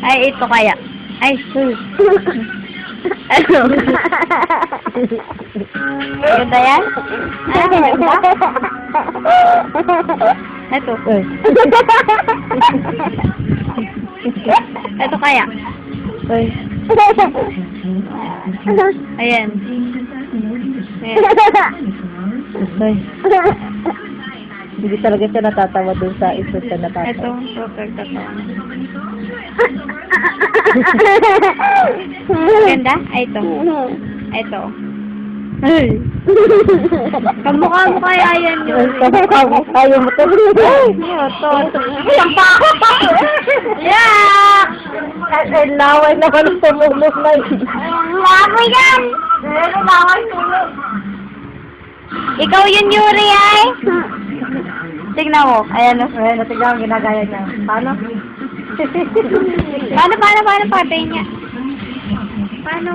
Ay, ito kaya. Ay, ano? Ganda yan? Ah, ganda? Ito. Ito kaya. Ayan. Ayan. Hindi talaga siya natatawa dun sa isa siya Ito, natatawa. super totoo. Ganda? Ay, ito. Ito. Ay. Kamukha mo kaya yan yun. Ayaw mo to. Ito. Sampa ako pa! Yeah! Ay, laway naman sa mulog na yun. Labo yan! Ikaw yun, Yuri, ay? Tignan mo. Ayan, o. Ayan, natignan ang ginagaya niya. Paano? Paano patay niya? Paano?